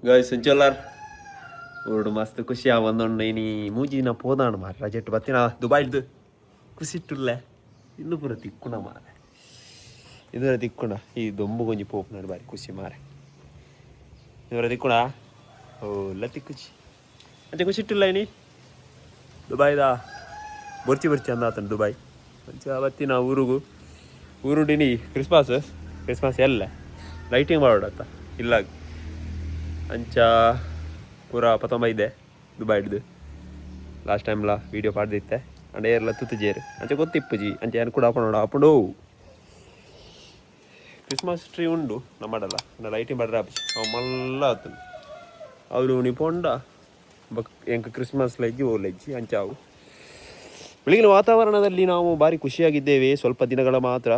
Guys ಇಂಚೋಲಾರ್ ಓಡು ಮಸ್ತ್ ಖುಷಿ ಒಂದೊಂದು ಇನಿ ಮೂಜಿನ ಪೋದಾಣ ಮಾರ ರಜೆಟ್ ಬತ್ತಿನ ದುಬೈದು ಖುಷಿ ಇಟ್ಟುಲ್ಲೆ ಇನ್ನು ಪೂರ ತಿಕ್ಕುಣ ಮಾರ ಇದರ ತಿಕ್ಕುಣ ಈ ದೊಂಬು ಗೊಂಜಿ ಪೋಪ್ ನೋಡಿ ಬಾರಿ ಖುಷಿ ಮಾರೆ ಇವರ ತಿಕ್ಕುಣ ಓಲ್ಲ ತಿಕ್ಕುಚಿ ಅಂಚೆ ಖುಷಿ ಇಟ್ಟಿಲ್ಲ ಇನಿ ದುಬೈದ ಬರ್ಚಿ ಬರ್ಚಿ ಅಂದಾತನು ದುಬೈ ಅಂಚ ಬತ್ತಿನ ಊರುಡಿನಿ ಕ್ರಿಸ್ಮಸ್ ಎಲ್ಲ ಲೈಟಿಂಗ್ ಮಾಡೋಡತ್ತ ಇಲ್ಲ ಅಂಚ ಪೂರ ಪತ್ತೊಂಬೈದೆ ದುಬೈಡ್ದು ಲಾಸ್ಟ್ ಟೈಮ್ಲ ವೀಡಿಯೋ ಪಾಡ್ದಿತ್ತೆ ಅಂಡ ಏರ್ಲ ತುತ್ತುಜೇರು ಅಂಚೆ ಗೊತ್ತಿಪ್ಪುಜಿ ಅಂಚೆ ಏನು ಕೂಡ ಅಪ್ಪುಂಡು ಕ್ರಿಸ್ಮಸ್ ಟ್ರೀ ಉಂಡು ನಮ್ಮಡಲ್ಲ ಲೈಟಿಂಗ್ ಬಡ್ರೆ ಆಪು ಅವು ಮಲ್ಲ ಆತು ಅವರು ನಿಪೊಂಡ ಬಕ್ ಎಂಕ ಕ್ರಿಸ್ಮಸ್ ಲಜ್ಜಿ ಲಜ್ಜಿ ಅಂಚಾವು ಬೆಳಗಿನ ವಾತಾವರಣದಲ್ಲಿ ನಾವು ಭಾರಿ ಖುಷಿಯಾಗಿದ್ದೇವೆ ಸ್ವಲ್ಪ ದಿನಗಳ ಮಾತ್ರ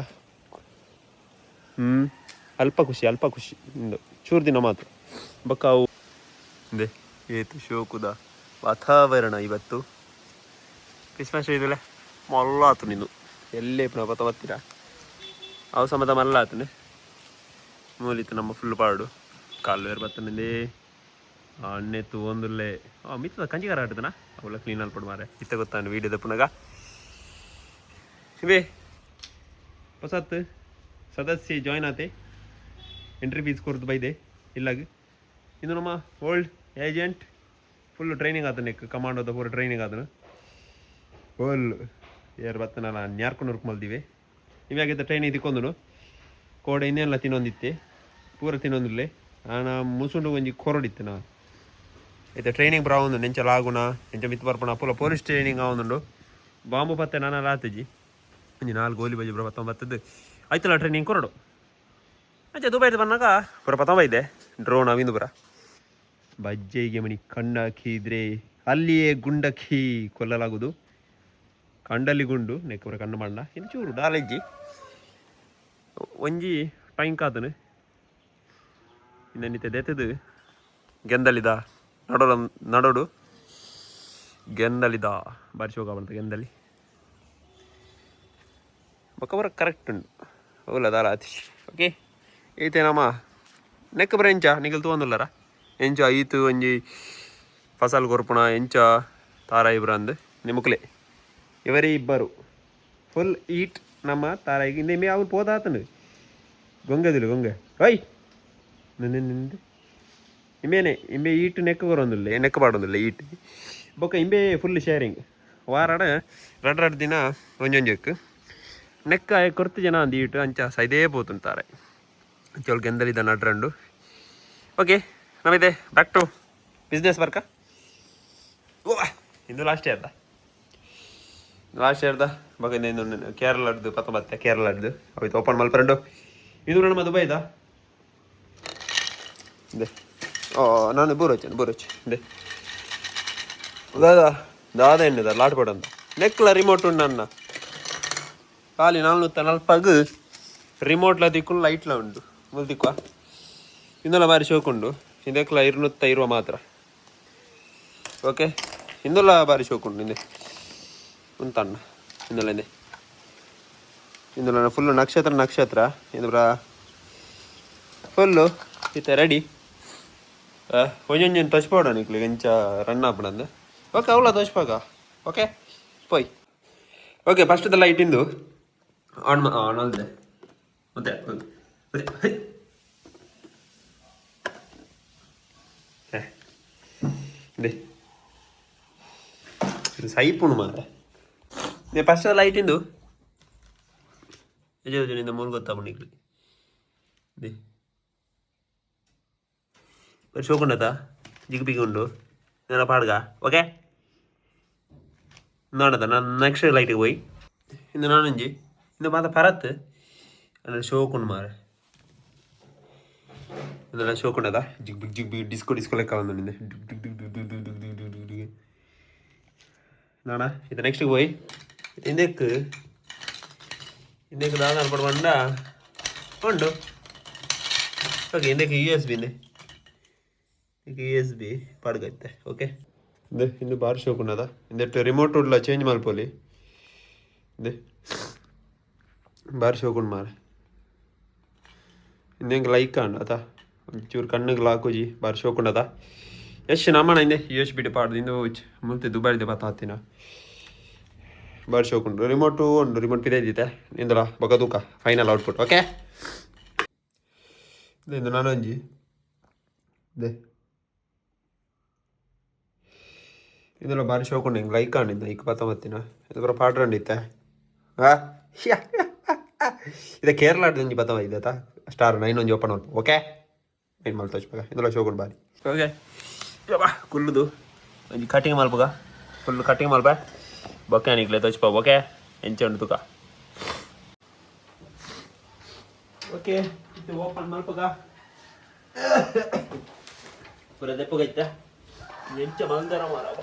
ಅಲ್ಪ ಖುಷಿ ಇಂದು ಚೂರು ದಿನ ಮಾತ್ರ ಬಕ್ಕಾವು ಇದೆ ಏತು ಶೋಕುದ ವಾತಾವರಣ ಇವತ್ತು ಕ್ರಿಸ್ಮಸ್ ಇದಲ್ಲ ಮಲ್ಲ ಆತು ನೀನು ಎಲ್ಲೇ ಪುನಃ ಬತ್ತೀರ ಅವು ಸಮದ ಮಲ್ಲ ಆತನೆ ಮೂಲಿತ್ತು ನಮ್ಮ ಫುಲ್ ಪಾಡು ಕಾಲು ಬೇರೆ ಬತ್ತನಿಂದೇ ಅಣ್ಣೆತ್ತು ಒಂದುಲ್ಲೆ ಮಿತ್ತದ ಕಂಚಿಗಾರ ಆಡ್ತನ ಅವೆಲ್ಲ ಕ್ಲೀನ್ ಅಲ್ಪಡು ಮಾರೆ ಇತ್ತ ಗೊತ್ತಾನು ವೀಡಿಯೋದ ಪುನಗ ಇವೇ ಹೊಸತ್ ಸದಸ್ಯ ಜಾಯ್ನ್ ಆತೆ ಎಂಟ್ರಿ ಫೀಸ್ ಕೊಡ್ದು ಬೈದೆ ಇಲ್ಲಾಗ ಇದು ನಮ್ಮ ಓಲ್ಡ್ ಏಜೆಂಟ್ ಫುಲ್ ಟ್ರೈನಿಂಗ್ ಆತನ ಕಮಾಂಡೋದ ಪೂರ ಟ್ರೈನಿಂಗ್ ಆತನ ಫುಲ್ ಯಾರು ಬತ್ತನ ನಾನು ನ್ಯಾರ್ಕೊಂಡು ಮಲ್ದಿವೆ ಇವಾಗೈತೆ ಟ್ರೈನಿಂಗ್ ತಿಕ್ಕೊಂದು ಕೋಡೆ ಇನ್ನೆಲ್ಲ ತಿನ್ನೊಂದಿತ್ತೆ ಪೂರ ತಿನ್ನೊಂದಿಲ್ಲೇ ನಾನು ಮುಸುಂಡು ಒಂಜಿ ಕೊರಡಿತ್ತೆ ನಾ ಐತೆ ಟ್ರೈನಿಂಗ್ ಬರಾವೊಂದು ನೆಂಚಲ ಆಗುಣ ನೆಂಚ ಮಿತ್ ಬರ್ಪಣ ಪೂಲ ಪೊಲೀಸ್ ಟ್ರೈನಿಂಗ್ ಆವೊಂದುಂಡು ಬಾಂಬು ಪತ್ತೆ ನಾನು ರಾತಜಿ ಒಂಜಿ 4 ಗೋಲಿ ಬಜಿ ಬರ ಬತ್ತದ್ದು ಆಯ್ತಲ್ಲ ಟ್ರೈನಿಂಗ್ ಕೊರಡು ಅಂಚೆ ದುಬೈದು ಬಂದಾಗ ಪೂರ ಪತ್ತೊಂಬೈದೆ ಡ್ರೋನ್ ಅವಿಂದು ಬರ ಬಜ್ಜೆಗೆ ಮಣಿ ಕಣ್ಣಾಕಿದ್ರೆ ಅಲ್ಲಿಯೇ ಗುಂಡಕ್ಕಿ ಕೊಲ್ಲಲಾಗುವುದು ಕಂಡಲ್ಲಿ ಗುಂಡು ನೆಕ್ಕವರ ಕಣ್ಣು ಮಾಡಲ ಇನ್ನು ಚೂರು ಡಾಲೆಜ್ಜಿ ಒಂಜಿ ಟೈಮ್ ಕಾತನು ಇನ್ನೆನ್ನಿತೆ ದೆತ್ತದು ಗೆಂದಲಿದ ನಡೋಡು ಗೆಂದಲಿದ ಬಾರಿ ಶೋಕ ಬಂತ ಗೆಂದಲಿ ಬೊಕ್ಕ ಕರೆಕ್ಟ್ ಉಂಡು ಓಲ ದಾರ ಆತಿಶ್ ಓಕೆ ಈತೆ ನಮ್ಮ ನೆಕ್ಕ ಬರ ಎಂಚ ನಿಗಲ್ ತೊಗೊಂದುಲ್ಲರ ಎಂಚ ಈತು ಒಂಜಿ ಫಸಲ್ ಕೊರ್ಪುಣ ಎಂಚ ತಾರ ಇಬ್ರು ಅಂದು ನಿಮ್ಮಕ್ಲೆ ಇವರೇ ಇಬ್ಬರು ಫುಲ್ ಈಟ್ ನಮ್ಮ ತಾರಾಯಿಗೆ ನಿಮ್ಮೆ ಅವ್ರು ಪೋದಾತನು ಗೊಂಗೆ ಓಯ್ ನಿಂದು ಇಮೇನೆ ಇಂಬೆ ಈಟ್ ನೆಕ್ಕ ಬರೋದಿಲ್ಲ ನೆಕ್ಕ ಪಾಡೋದಿಲ್ಲ ಈಟ್ ಬೊಕ್ಕ ಇಂಬೆ ಫುಲ್ ಶೇರಿಂಗ್ ವಾರಾಡ ರಡ್ ದಿನ ಒಂಜೊಂಜಕ್ಕೆ ನೆಕ್ಕ ಕೊರ್ತು ಜನ ಅಂದು ಈಟು ಅಂಚ ಸೈದೇ ಪೋತುಂತಾರೆ ಅಂಚೋಳು ಗೆಂದಲಿದ್ದ ನಡ್ರಂಡು ಓಕೆ ನಮ್ಮಿದೆ ಬ್ಯಾಕ್ ಟು ಬಿಸ್ನೆಸ್ ವರ್ಕ ಇಂದು ಲಾಸ್ಟ್ ಇಯರ್ದ ಬಗ್ಗೆ ಇಂದು ಕೇರಳದ್ದು ಕೇರಳದ್ದು ಅವತ್ತು ಓಪನ್ ಮಲ್ಪರಂಡು ಇದು ನಮ್ಮ ದುಬೈದ ಇದೆ ನಾನು ಬೂರೊಚ್ಚು ಇದೆ ದಾದ ಎಣ್ಣೆದ ಲಾಟ್ ಪಡಂತ ನೆಕ್ಲ ರಿಮೋಟ್ ಉಂಡು ನನ್ನ ಖಾಲಿ 440 ರಿಮೋಟ್ಲ ದಿಕ್ಕೊಂಡು ಲೈಟ್ಲ ಉಂಡು ಮುಲ್ದಿಕ್ವಾ ಇಂದೆಲ್ಲ ಬಾರಿ ಶೋಕುಂಡು ಇದಕ್ಲ 220 ಮಾತ್ರ ಓಕೆ ಇಂದೆಲ್ಲ ಬಾರಿ ಶೋಕುಂಡು ಹಿಂದೆ ಉಂತಣ್ಣ ಇಂದೆಲ್ಲ ಫುಲ್ಲು ನಕ್ಷತ್ರ ಇದು ಫುಲ್ಲು ಈತ ರೆಡಿ ಒಂಜೊಂಜೊಂದು ತಚ್ಪಾಡ ನಿಕ್ಲಿಗೆ ಎಂಚ ರನ್ ಆಪಣಂದು ಓಕೆ ಅವಳ ತಚ್ಪಾಗ ಓಕೆ ಪೋಯ್ ಓಕೆ ಫಸ್ಟ್ ಲೈಟ್ ಇಂದು ಆನ್ ಅಲ್ದೆ ಮತ್ತೆ ಇದು ಸೈಪುಣು ಮಾರ ಫಸ್ಟ್ ಲೈಟ್ ಇಂದು ನಿಜ ಮೂರು ಗೊತ್ತಾಗ್ಬಿಡಿ ದೇ ಶೋಕುಂಡತ ಜಿಗ್ಬಿಗಿ ಉಂಡು ನನ್ನ ಪಾಡ್ಗ ಓಕೆ ನೋಡದ ನಾನು ನೆಕ್ಸ್ಟ್ ಲೈಟಿಗೆ ಹೋಯ್ ಇಂದು ನಾನೊಂಜಿ ಇಂದು ಮಾತ ಪರತ್ ಅಂದರೆ ಶೋಕುಂಡು ಮಾರೆ ಇದೆಲ್ಲ ಶೋಕುಂಡದ ಜಿಗ್ಬಿಗಿ ಡಿಸ್ಕೋ ಲೆಕ್ಕ ಬಂದು ನಿಂದೆ ನಾಣ ಇದು ನೆಕ್ಸ್ಟಿಗೆ ಹೋಯ್ ಹಿಂದಕ್ಕೆ ದಾದ ಅನ್ಪಡು ಬಂಡ ಉಂಡು ಓಕೆ ಹಿಂದಕ್ಕೆ USB ಪಾಡ್ಗೈತೆ ಓಕೆ ಇಂದು ಬಾರಿ ಶೋಕುಂಡದ ಇಂದೆಟ್ಟು ರಿಮೋಟ್ ಉಡ್ಲ ಚೇಂಜ್ ಮಲ್ಪೋಲಿ ಇದೆ ಬಾರಿ ಶೋಕುಂಡು ಮಾರೆ ಇನ್ನೆಂಗೆ ಲೈಕ್ ಅಂಡ ಅದ ಒಂಚೂರು ಕಣ್ಣಿಗೆ ಲಾಕುಜಿ ಬಾರಿ ಶೋಕುಂಡದ ಎಷ್ಟು ನಮ್ಮನ ಹಿಂದೆ US ಬಿಟ್ಟು ಪಾಡ್ದು ಮುಂದೆ ದುಬಾರಿದೆ ಬತ್ತಾತಿನ ಬಾರಿ ಶೋಕುಂಡು ರಿಮೋಟು ಉಂಡು ರಿಮೋಟ್ ಪಿರಿಯದಿತ್ತೆ ಇಂದಲ ಬೊಕ ತೂಕ ಫೈನಲ್ ಔಟ್ಪುಟ್ ಓಕೆ ಇದು ನಾನು ಒಂಜಿ ದೇ ಇದೆಲ್ಲ ಬಾರಿ ಶೋಕುಂಡು ಹಿಂಗೆ ಲೈಕ್ ಆಂಡಿದ್ದ ಈಗ ಪತ್ತೊಂಬತ್ತಿನ ಇದು ಬರೋ ಪಾಡ್ರಂಡಿತ್ತೆ ಇದು ಕೇರಳದ ಒಂಜಿ ಪತ್ತವ ಇದ್ದತ್ತ ಸ್ಟಾರ್ 9 ಒಂಜಿ ಓಪನ್ ಮಾಡ್ತು ಓಕೆ ಏನು ಮಾಡ್ತಾ ಹಚ್ಬೇಕ ಇದೆಲ್ಲ ಶೋಕುಂಡು ಬಾರಿ ಓಕೆ ಯಬ್ಬಾ ಕುಲ್ಲುದು ಒಂಜಿ ಕಟಿಂಗ್ ಮಲ್ಪಗ ಫುಲ್ ಕಟಿಂಗ್ ಮಲ್ಪ ಬೊಕ್ಕೆ ನಿಕ್ಲೆ ತಚ್ಪ ಓಕೆ ಎಂಚ ಉಂಡು ತುಕ ಓಕೆ ಇದು ಓಪನ್ ಮಲ್ಪಗ ಪೂರ ದೆಪ್ಪಗೈತ ಎಂಚ ಮಂದರ ಮಾರವ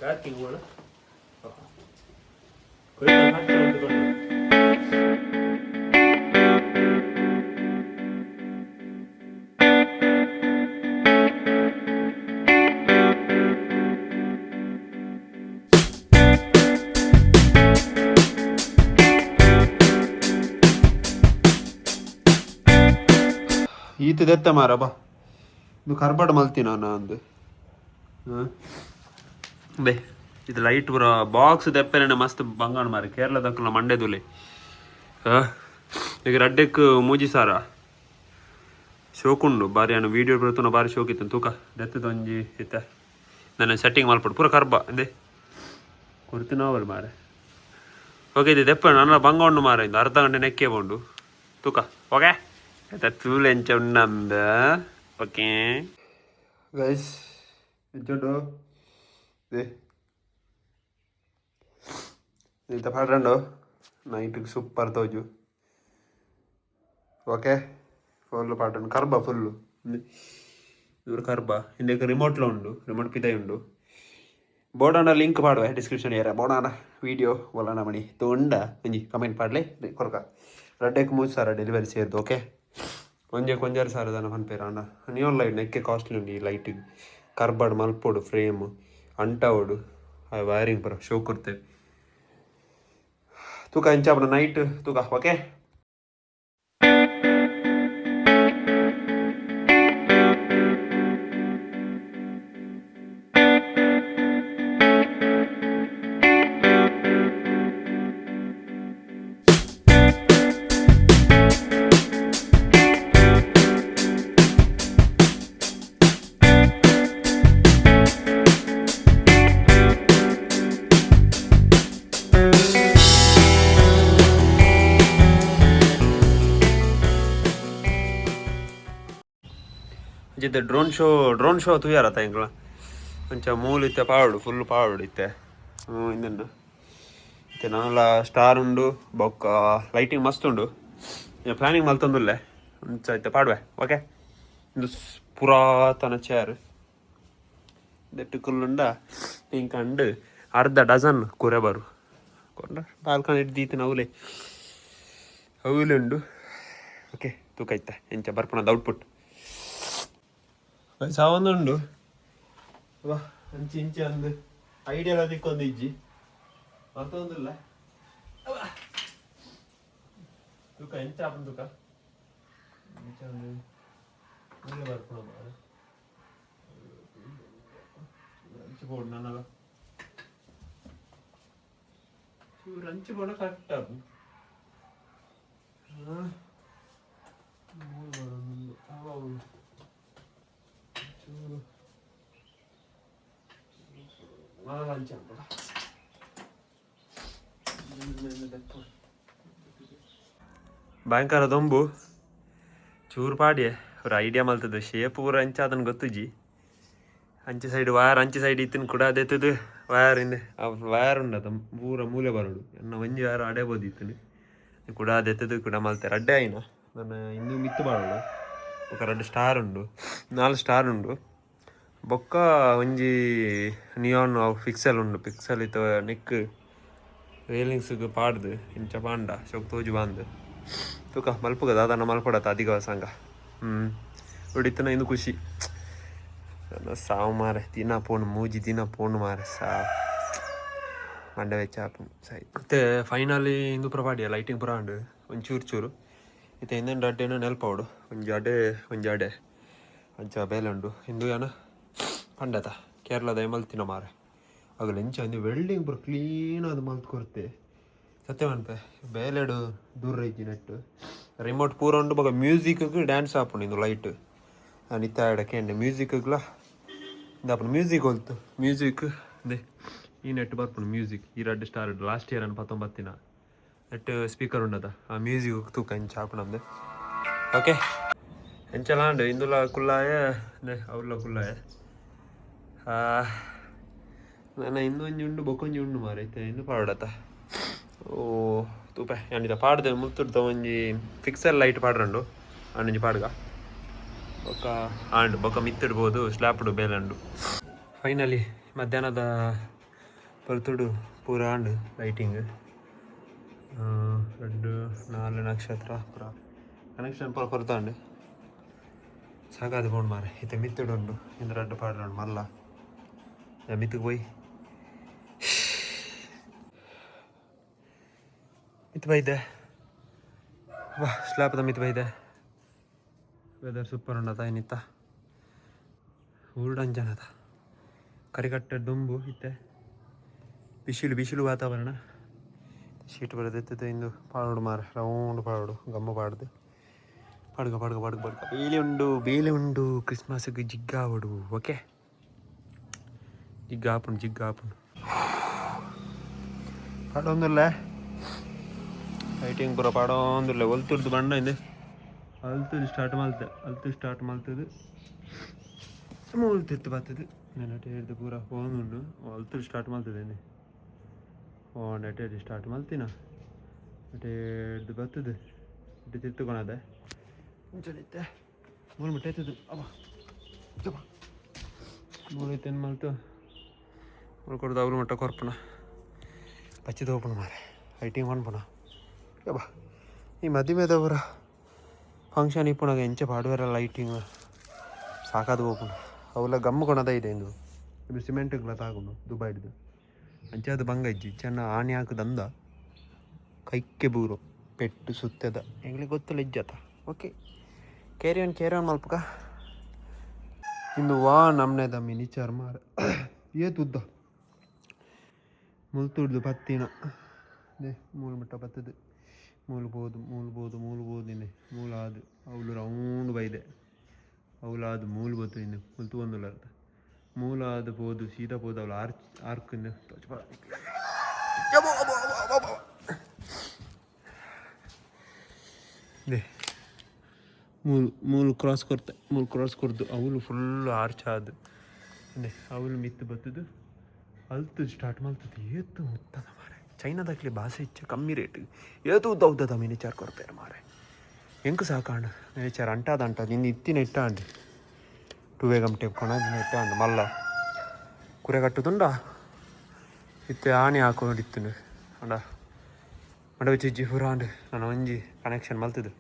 ಪ್ಯಾಕಿಂಗ್ ಮಾಡ ಈತ ದೆತ್ತ ಮಾರ ಬಾ ಇದು ಕರ್ಬಾಡ್ ಮಲ್ತೀನಿ ನಾನು ಅಂದು ಬೇ ಇದು ಲೈಟ್ ಬರೋ ಬಾಕ್ಸ್ ದೆಪ್ಪೆನೆ ಮಸ್ತ್ ಬಂಗಾಣ ಮಾರಿ ಕೇರಳದಕ್ಕಲ್ಲ ಮಂಡ್ಯದುಲೆ ಈಗ ರಡ್ಡೆಕ್ ಮೂಜಿ ಸಾರ ಶೋಕುಂಡು ಬಾರಿ ಅಣ್ಣ ವೀಡಿಯೋ ಬರ್ತನ ಬಾರಿ ಶೋಕಿತ್ತು ತೂಕ ದೆತ್ತದ ಒಂಜಿ ಇತ್ತ ನನ್ನ ಸೆಟ್ಟಿಂಗ್ ಮಲ್ಪಡು ಪೂರ ಕರ್ಬ ಅಂದೆ ಕೊಡ್ತೀನವಲ್ ಮಾರೆ ಓಕೆ ಇದು ದೆಪ್ಪ ನನ್ನ ಬಂಗ ಉಂಡು ಮಾರ ಇದು ಅರ್ಧ ಗಂಟೆ ನೆಕ್ಕೆ ಬಂಡು ತೂಕ ಓಕೆ ತೂಲ್ ಎಂಚ ಉಂಡಂದ ಓಕೆ ಗೈಸ್ ಎಂಚುಂಡು ಇಂತ ಪಾಡ್ರಂಡು ನೈಟಿಗೆ ಸೂಪರ್ ತೋಜು ಓಕೆ ಫುಲ್ ಪಾಡ್ರಂಡು ಕರ್ಬ ಫುಲ್ಲು ಇವರು ಕರ್ಬ ಹಿಂದಕ್ಕೆ ರಿಮೋಟ್ಲ ಉಂಡು ರಿಮೋಟ್ ಪಿದೈ ಉಂಡು ಬೋಡಾನ ಲಿಂಕ್ ಪಾಡುವೆ ಡಿಸ್ಕ್ರಿಪ್ಷನ್ ಏರ ಬೋಡಾನ ವೀಡಿಯೋ ಒಲ್ಲನ ಮಣಿ ತೋಂಡ ಒಂಜಿ ಕಮೆಂಟ್ ಪಾಡ್ಲೆ ಕೊರಕ ರಡ್ಡೆಕ್ 3 ಸಾವಿರ ಡೆಲಿವರಿ ಸೇರ್ದು ಓಕೆ ಒಂಜೆ ಕೊಂಜಾರು ಸಾವಿರದನ ಪನ್ಪೇರ ಅಣ್ಣ ನಿಯೋನ್ ಲೈಟ್ ನೆಕ್ಕೆ ಕಾಸ್ಟ್ಲಿ ಉಂಡು ಈ ಲೈಟಿಗೆ ಕರ್ಬಾಡ್ ಮಲ್ಪೋಡು ಫ್ರೇಮ್ ಅಂಟವೋಡು ಆ ವೈರಿಂಗ್ ಬರೋ ಶೋ ಕೊಡ್ತೇವೆ ತೂಕ ಎಂಚಾಪನ ನೈಟ್ ತೂಕ ಓಕೆ जिते ड्रोन शो तुयार आता इंकला కొంచెం మూలు ఇస్తే పావుడు ఫుల్ పావుడు ఇస్తే ఇందన్న ఇತ್ತೆ ನಾನೆಲ್ಲ ಸ್ಟಾರ್ ಉಂಡು ಬೊಕ್ಕ ಲೈಟಿಂಗ್ ಮಸ್ತ್ ಉಂಡು ಪ್ಲಾನಿಂಗ್ ಮಲ್ತೊಂದುಲ್ಲೆ ಒಂಚ ಇತ್ತೆ ಪಾಡುವೆ ಓಕೆ ಇದು ಪುರಾತನ ಚೇರ್ ದೆಟ್ಟುಕುಲ್ಲುಂಡ ಇಂಕಂಡು ಅರ್ಧ ಡಜನ್ ಕುರೆ ಬರು ಕೊಂಡ ಬಾಲ್ಕನಿ ಹಿಡ್ದೀತಿನ ಅವಲೆ ಉಂಡು ಓಕೆ ತೂಕ ಇತ್ತೆ ಎಂಚ ಬರ್ಪಣದ ಔಟ್ಪುಟ್ ಸಾವೊಂದುಂಡು ವಾ ಅಂಚಿ ಇಂಚಿ ಅಂದು ಐಡಿಯಾ ಎಲ್ಲ ತಿಕ್ಕೊಂದು ಇಜ್ಜಿ ಮತ್ತೊಂದಿಲ್ಲ ತೂಕ ಎಂಚ ಆಪನ್ ತೂಕ ಬರ್ಪಣ ಅಂಚು ಬೋರ್ಡ್ ನನ್ನಲ್ಲ ಚೂರು ಅಂಚು ಬೋರ್ಡ್ ಕರೆಕ್ಟ್ ಆಪು ಭಯಂಕರ ದೊಂಬು ಚೂರು ಪಾಡಿಯೆ ಅವ್ರ ಐಡಿಯಾ ಮಲ್ತದ ಶೇಪ್ ಪೂರ ಅಂಚ ಅದನ್ನು ಗೊತ್ತುಜಿ ಅಂಚೆ ಸೈಡ್ ವಯರ್ ಅಂಚೆ ಸೈಡ್ ಇತ್ತಿನ ಕೂಡ ಅದೆತ್ತದು ವಯರ್ ಹಿಂದೆ ಆ ವಯರ್ ಉಂಡದ ಪೂರ ಮೂಲೆ ಬರೋಡು ನನ್ನ ಒಂಜಿ ವಯರ್ ಅಡೆಬೋದು ಇತ್ತನು ಕೂಡ ಅದೆತ್ತದು ಕೂಡ ಮಲ್ತಾರೆ ಅಡ್ಡೆ ಆಯ್ನ ನನ್ನ ಇನ್ನೂ ಮಿತ್ತು ಬಾಳೋಡು ఒక 2 స్టార్ ఉండు 4 స్టార్ ఉండు బొక్క ಒಂಜಿ ನಿಯಾನ್ ಪಿಕ್ಸೆಲ್ ಉಂಡು ಪಿಕ್ಸೆಲ್ ಇತ್ತ ನೆಕ್ ರೇಲಿಂಗ್ಸ್ಗೆ ಪಾಡ್ದು ಇಂಚ ಪಾಂಡ ಶೋಕ್ ತೋಜು ಬಾಂದು ತೂಕ ಮಲ್ಪುಗ ದಾದನ ಮಲ್ಪಡತ್ತ ಅಧಿಕ ಸಂಗ ಹೊಡಿತನ ಇಂದು ಖುಷಿ ಸಾವು ಮಾರೆ ದಿನ ಪೋಣು ಮೂಜಿ ದಿನ ಪೋಣು ಮಾರೆ ಸಾವು ಮಂಡ ವೆಚ್ಚ ಆಪು ಸೈ ಮತ್ತೆ ಫೈನಲಿ ಇಂದು ಪುರ ಪಾಡಿಯ ಲೈಟಿಂಗ್ ಪುರ ಉಂಡು ಒಂಚೂರು ಚೂರು ಇತ್ತೆ ಹಿಂದಿನ ಅಡ್ಡೆನೂ ನೆಲ್ಪವಡು ಒಂಜಿ ಅಡೆ ಅಂಚ ಬೇಲೆ ಉಂಡು ಇಂದು ಏನ ಪಂಡತ ಕೇರಳದ ಮಲ್ತಿನ ಮಾರೆ ಆಗಲ್ಲ ಎಂಚ ಅಂದು ವೆಲ್ಡಿಂಗ್ ಪೂರ ಕ್ಲೀನ್ ಅದು ಮಲ್ತು ಕೊರ್ತೆ ಸತ್ಯ ಮನ್ಪೆ ಬೇಲೆಡು ದೂರ ಇಜ್ಜಿ ನೆಟ್ಟು ರಿಮೋಟ್ ಪೂರ ಉಂಡು ಬೊಕ ಮ್ಯೂಸಿಕ್ಗೆ ಡ್ಯಾನ್ಸ್ ಆಪುಂಡು ಇಂದು ಲೈಟ್ ನಾನು ಇತ್ತ ಇಡಕ್ಕೆ ಮ್ಯೂಸಿಕ್ಗ್ಲ ಇಂದಾಪುಂಡು ಮ್ಯೂಸಿಕ್ ಹೊಲ್ತು ಮ್ಯೂಸಿಕ್ ಇಂದೆ ಈ ನೆಟ್ ಬರ್ಪುಂಡು ಮ್ಯೂಸಿಕ್ ಈ ರಡ್ಡು ಸ್ಟಾರ್ ಲಾಸ್ಟ್ ಇಯರ್ ಅನ್ನು 19 ನೆಟ್ ಸ್ಪೀಕರ್ ಉಂಡದ ಆ ಮ್ಯೂಸಿಕ್ ತೂಕ ಎಂಚ ಆಪುಂಡು ಓಕೆ ಎಂಚಲ ಉಂಡು ಇಂದುಲ ಕುಲ್ಲಾಯ ಅವ್ಲ ಕುಲ್ಲಾಯ ನಾನು ಇನ್ನೊಂಜಿ ಉಂಡು ಬೊಕೊಂಜಿ ಉಂಡು ಮಾರೈತೆ ಇನ್ನು ಪಾಡತ್ತ ಓ ತೂಪೆ ಏನಿದ ಪಾಡ್ದೆ ಮುತ್ತುಡ್ತ ಒಂಜಿ ಫಿಕ್ಸರ್ ಲೈಟ್ ಪಾಡ್ರಂಡು ಆಂಡೊಂಜಿ ಪಾಡ್ಗ ಬೊಕ್ಕ ಆಂಡು ಬೊಕ್ಕ ಮಿತ್ತಿಡ್ಬೋದು ಸ್ಲ್ಯಾಪ್ಡು ಬೇಲಂಡು ಫೈನಲಿ ಮಧ್ಯಾಹ್ನದ ಪೊರ್ತುಡು ಪೂರ ಆಂಡು ಲೈಟಿಂಗ್ 2-4 ನಕ್ಷತ್ರ ಪೂರ ಕನೆಕ್ಷನ್ ಪೂರ ಕೊರ್ತಾಂಡು ಸಾಕಾದು ಬೋಂಡು ಮಾರೆ ಇತ್ತೆ ಮಿತ್ತುಡು ಉಂಡು ಇಂದು 2 ಪಾಡ್ರಂಡು ಮಲ್ಲ ಮಿತ್ತಿಗೆ ಪೋಯ್ ಮಿತ್ ಬೈದೆ ವಾ ಸ್ಲ್ಯಾಪ್ದ ಮಿತ್ ಬೈದೆ ವೆದರ್ ಸೂಪರ್ ಉಂಡದ ಏನಿತ್ತ ಊರ್ಡಂಜನದ ಕರಿಕಟ್ಟೆ ದುಂಬು ಇತ್ತೆ ಬಿಸಿಲು ವಾತಾವರಣ ಶೀಟ್ ಬರೋದೆತ್ತದೆ ಇಂದು ಪಾಡು ಮಾರ ರೌಂಡ್ ಪಾಡು ಗಮ್ಮ ಪಾಡ್ದು ಪಡ್ಗ ಬೇಲೆ ಉಂಡು ಕ್ರಿಸ್ಮಸ್ಗೆ ಜಿಗ್ಗಾವಡು ಓಕೆ ಜಿಗ್ಗಾಪುಂಡು ಪಾಡೊಂದುಲ್ಲ ಲೈಟಿಂಗ್ ಪೂರ ಪಾಡೊಂದುಲ್ಲ ಒಲ್ತುರ್ದು ಬಣ್ಣ ಇದೆ ಅಲ್ತುದು ಸ್ಟಾರ್ಟ್ ಮಲ್ತದು ಮೂಲ್ತಿತ್ತು ಬರ್ತದೆ ನೆನಟೆ ಹಿಡ್ದು ಪೂರ ಹೋಗುಂಡು ಅಲ್ತುದು ಸ್ಟಾರ್ಟ್ ಮಲ್ತದೆ ನೆಟೆ ಸ್ಟಾರ್ಟ್ ಮಲ್ತಿನ ನೆಟೆ ಹಿಡ್ದು ಬರ್ತದೆ ಇಟ್ಟು ತಿರ್ತುಕೊಳದೆ ಮುಂಚೆಲಿತ್ತೆ ಮೂರು ಮಟ್ಟ ಎತ್ತದು ಮೂರು ಇತ್ತೇನು ಮಲ್ತು ಮೂರು ಕೊಡ್ದು ಅವ್ರು ಮಟ್ಟ ಕೊರ್ಪಣ ಪಚ್ಚಿದ ಹೋಗ್ಪಣ ಮಾರೆ ಲೈಟಿಂಗ್ ಹೊಂಡ್ಪಣ ಯಬ್ಬ ಈ ಮದುವೆದವರ ಫಂಕ್ಷನ್ ಇಪ್ಪುಣಾಗ ಎಂಚ ಪಾಡುವೆರ ಲೈಟಿಂಗ್ ಸಾಕಾದು ಹೋಗ್ಪಣ ಅವೆಲ್ಲ ಗಮ್ಮ ಕೊಣದ ಇದೆ ಇಂದು ಇದು ಸಿಮೆಂಟ್ಗಳ ತಾಗುಂಡು ದುಬೈಡ್ದು ಅಂಚಾದ ಬಂಗ ಇಜ್ಜಿ ಚೆನ್ನ ಆಣಿ ಹಾಕದಂದ ಕೈಕ್ಕೆ ಬೂರು ಪೆಟ್ಟು ಸುತ್ತದ ಹೆಂಗ್ಲಿಗೆ ಗೊತ್ತಿಲ್ಲ ಇಜ್ಜತ ಓಕೆ ಕೇರಿ ಆನ್ ಮಲ್ಪಕ ಇಂದು ವಾ ನಮ್ನೆದ ಮಿನಿಚರ್ ಮಾರ ಏತುದ್ದ ಮುಲ್ತುಡ್ದು ಪತ್ತಿನ ಮೂಲು ಮಟ್ಟ ಬತ್ತದು ಮೂಲ್ಬೋದು ಇನ್ನೆ ಮೂಲಾದು ಅವಳು ರೌಂಡ್ ಬೈದೆ ಅವಲಾದು ಮೂಲು ಬತ್ತು ಇನ್ನು ಮುಲ್ತು ಒಂದುಲ್ಲ ಮೂಲಾದು ಬೋದು ಸೀದಾ ಬೋದು ಅವಳು ಆರ್ಕ್ ಇನ್ನು ಮೂಲು ಕ್ರಾಸ್ ಕೊಡ್ದು ಅವಳು ಫುಲ್ ಆರ್ಚ್ ಆದು ಅವಳು ಮಿತ್ತು ಬತ್ತದು ಅಲ್ತು ಸ್ಟಾರ್ಟ್ ಮಾಡ್ತದೆ ಏತು ಮುತ್ತದ ಮಾರೆ ಚೈನಾದಾಗಲಿ ಭಾಷೆ ಇಚ್ಚ ಕಮ್ಮಿ ರೇಟ್ ಏತು ಉದ್ದದ ಮಿನಿಚಾರ್ ಕೊಡ್ತಾರೆ ಮಾರೆ ಹೆಂಗೆ ಸಾಕಾಂಡು ಮಿನಿಚಾರ್ ಅಂಟದು ಇನ್ನು ಇತ್ತಿನ ಇಟ್ಟಾಂಡು 2 ವೇಗಮ್ ಟೇಪ್ ಕೊಣದಿನ ಇಟ್ಟಾಂಡು ಮಲ್ಲ ಕುರೆ ಕಟ್ಟುದುಂಡ ಇತ್ತೆ ಆಣಿ ಹಾಕೊಂಡಿತ್ತು ಅಂಡ ಮಂಡವಿಜ್ಜಿ ಪುರಾಂಡು ನಾನು ಒಂಜಿ ಕನೆಕ್ಷನ್ ಮಲ್ತದು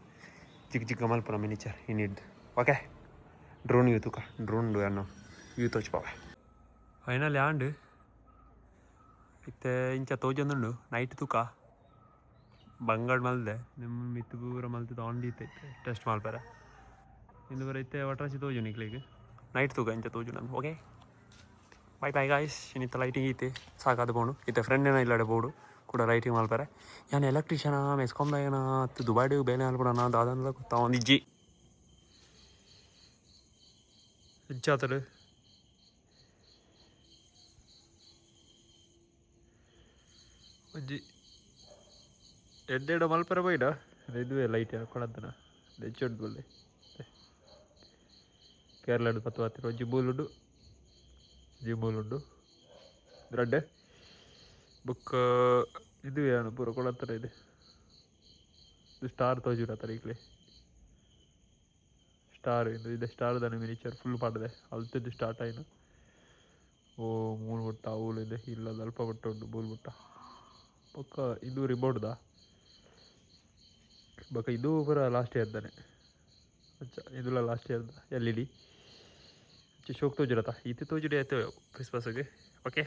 ಚಿಕ್ಕ ಮಲ್ಪನ ಮಿನಿಚಾರ್ ಇನ್ನಿಡ್ದು ಓಕೆ ಡ್ರೋನ್ ಯೂತುಕ ಡ್ರೋನ್ ಅನ್ನೋ ಯೂತ್ ಹಚ್ಪಾವೆ ಫೈನಲ್ ಆಂಡು ಇತ್ತೆ ಇಂಚ ತೋಜೊಂದುಂಡು ನೈಟ್ ತೂಕ ಬಂಗಾಡ್ ಮಲ್ದೆ ನಿಮ್ಮ ಮಿತ್ತು ಪೂರ ಮಲ್ತದ ಆಂಡಿತ್ತೆ ಟೆಸ್ಟ್ ಮಲ್ಪರ ಇಂದು ಬರ ಇತ್ತೆ ಒಟ್ರಾಸಿ ತೋಜು ನಿಕ್ಲಿಗೆ ನೈಟ್ ತೂಕ ಇಂಚ ತೋಜು ನಂದು ಓಕೆ ಬೈ ಗಾಯ್ಸ್ ಇನ್ನಿತ್ತ ಲೈಟಿಂಗ್ ಐತೆ ಸಾಕಾದ ಬೋಡು ಇತ್ತೆ ಫ್ರೆಂಡ್ ಏನೋ ಇಲ್ಲಡೆ ಬೋಡು ಕೂಡ ಲೈಟಿಂಗ್ ಮಲ್ಪರೆ ಯಾನು ಎಲೆಕ್ಟ್ರಿಷಿಯನ ಮೆಸ್ಕಾಮ್ದಾಗೇನ ಹತ್ತು ದುಬೈಡು ಬೇಲೆ ಮಲ್ಪಡಣ ದಾದಂದ ಗೊತ್ತಾ ಒಂದಿಜ್ಜಿ ಇಚ್ಚಾತಡು ಒಂಜಿ ಎಡ್ಡೆಡ ಮಲ್ಪರ ಬೈಡ ಇದುವೇ ಲೈಟ್ ಕೊಡದ್ದನ ಹೆಚ್ಚೊಡ್ದು ಬಲ್ಲೆ ಕೇರಳಡು 10 ಹತ್ತಿರ ಜಿಂಬೂಲುಂಡು ರಡ್ಡೆ ಬುಕ್ ಇದು ಏನು ಪೂರ ಕೊಡತ್ತರ ಇದೆ ಇದು ಸ್ಟಾರ್ ತೋಜುರತ್ತರ ಈಗಲೇ ಸ್ಟಾರ್ ಇದು ಸ್ಟಾರ್ ದಾನೆ ಮಿನಿಚರ್ ಫುಲ್ ಪಾಡದೆ ಅಲ್ತದ್ದು ಸ್ಟಾರ್ಟ್ ಆಯ್ನು ಓ ಮೂರು ಬುಟ್ಟ ಅವಳು ಇದೆ ಇಲ್ಲ ಅಲ್ಪ ಬುಟ್ಟ ಉಂಟು ಮೂರು ಬುಟ್ಟ ಬೊಕ್ಕ ಇದು ರಿಮೋಟ್ದ ಬೊಕ್ಕ ಇದು ಪೂರ ಲಾಸ್ಟ್ ಇಯರ್ದಾನೆ ಅಚ್ಚ ಇದುಲ್ಲ ಲಾಸ್ಟ್ ಇಯರ್ದ LED ಶೋಕ್ ತೋಜುರತ್ತ ಇತ್ತು ತೋಜುಡೆ ಆಯ್ತು ಕ್ರಿಸ್ಮಸ್ಗೆ ಓಕೆ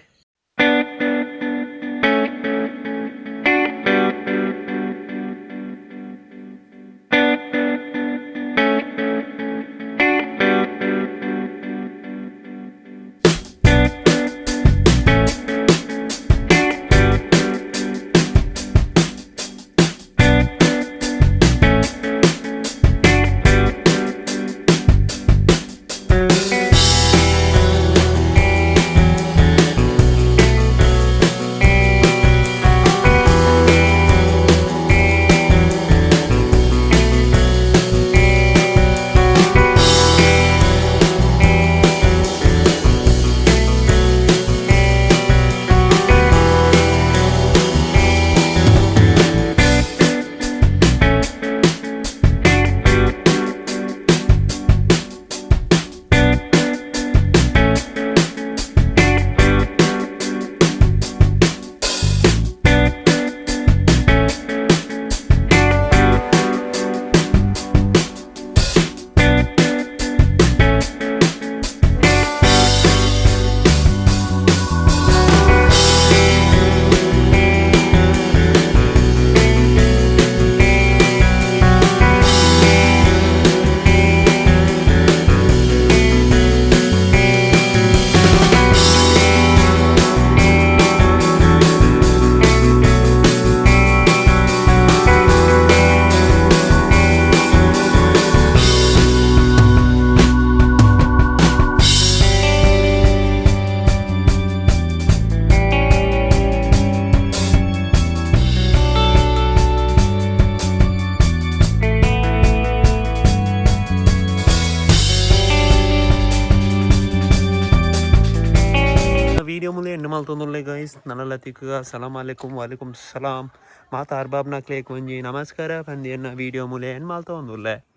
ವಿಡಿಯೋ ಮುಂದೆ ಎಂಡ್ ಮಲ್ತೊಂದುಲ್ಲೆ ಗೈಸ್ ನನ್ನೆಲ್ಲ ತಿಕ್ಕ ಸಲಾಮ್ ಅಲೈಕುಮ್ ವಾಲೇಕುಮ್ ಸಲಾಮ್ ಮಾತಾ ಅರ್ಬಾಬ್ನ ಕ್ಲೇಕ್ ಒಂಜಿ ನಮಸ್ಕಾರ ಪಂದಿಯನ್ನ ವಿಡಿಯೋ ಮೂಲೆ ಎಂಡ್ ಮಲ್ತೊಂದುಲ್ಲೆ.